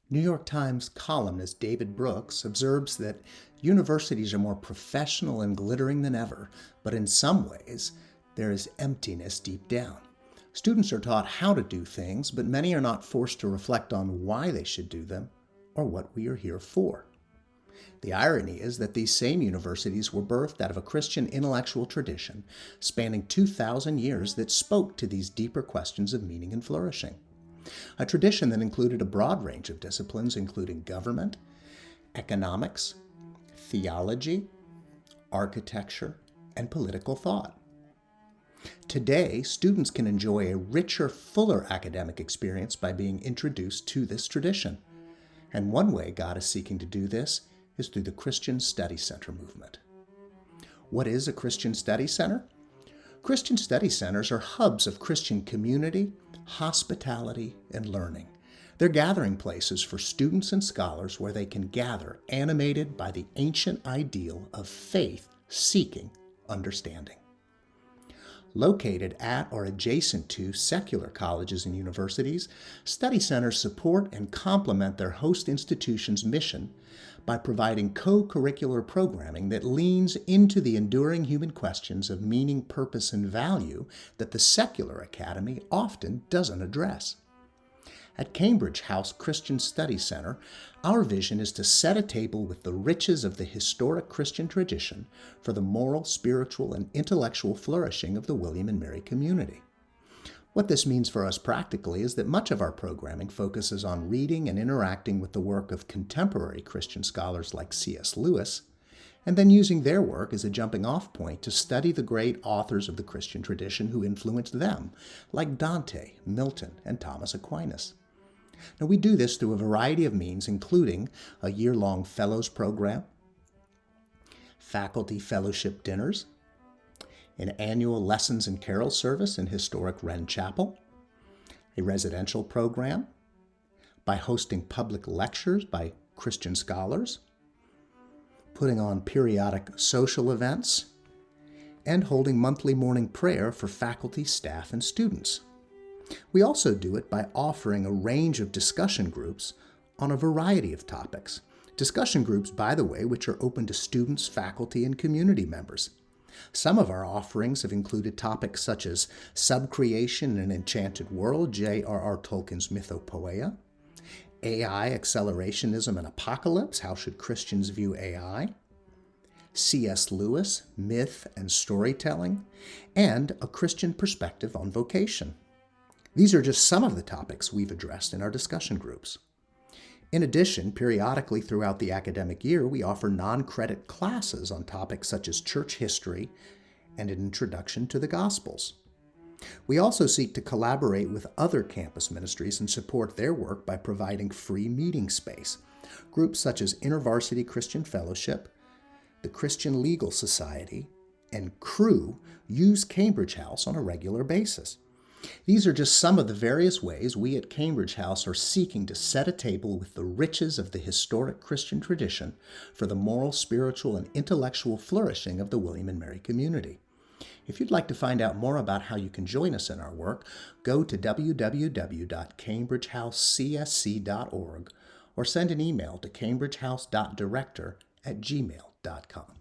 New York Times columnist David Brooks observes that universities are more professional and glittering than ever, but in some ways, there is emptiness deep down. Students are taught how to do things, but many are not forced to reflect on why they should do them or what we are here for. The irony is that these same universities were birthed out of a Christian intellectual tradition spanning 2,000 years that spoke to these deeper questions of meaning and flourishing. A tradition that included a broad range of disciplines, including government, economics, theology, architecture, and political thought. Today, students can enjoy a richer, fuller academic experience by being introduced to this tradition. And one way God is seeking to do this is through the Christian Study Center movement. What is a Christian Study Center? Christian Study Centers are hubs of Christian community, hospitality, and learning. They're gathering places for students and scholars where they can gather, animated by the ancient ideal of faith seeking understanding. Located at or adjacent to secular colleges and universities, study centers support and complement their host institution's mission by providing co-curricular programming that leans into the enduring human questions of meaning, purpose, and value that the secular academy often doesn't address. At Cambridge House Christian Study Center, our vision is to set a table with the riches of the historic Christian tradition for the moral, spiritual, and intellectual flourishing of the William and Mary community. What this means for us practically is that much of our programming focuses on reading and interacting with the work of contemporary Christian scholars like C.S. Lewis, and then using their work as a jumping-off point to study the great authors of the Christian tradition who influenced them, like Dante, Milton, and Thomas Aquinas. Now, we do this through a variety of means, including a year-long fellows program, faculty fellowship dinners, an annual lessons and carol service in historic Wren Chapel, a residential program, by hosting public lectures by Christian scholars, putting on periodic social events, and holding monthly morning prayer for faculty, staff, and students. We also do it by offering a range of discussion groups on a variety of topics. Discussion groups, by the way, which are open to students, faculty, and community members. Some of our offerings have included topics such as subcreation in an enchanted world, J.R.R. Tolkien's Mythopoeia, AI, accelerationism, and apocalypse, how should Christians view AI, C.S. Lewis, myth and storytelling, and a Christian perspective on vocation. These are just some of the topics we've addressed in our discussion groups. In addition, periodically throughout the academic year, we offer non-credit classes on topics such as church history and an introduction to the Gospels. We also seek to collaborate with other campus ministries and support their work by providing free meeting space. Groups such as InterVarsity Christian Fellowship, the Christian Legal Society, and Cru use Cambridge House on a regular basis. These are just some of the various ways we at Cambridge House are seeking to set a table with the riches of the historic Christian tradition for the moral, spiritual, and intellectual flourishing of the William and Mary community. If you'd like to find out more about how you can join us in our work, go to www.cambridgehousecsc.org or send an email to cambridgehouse.director@gmail.com.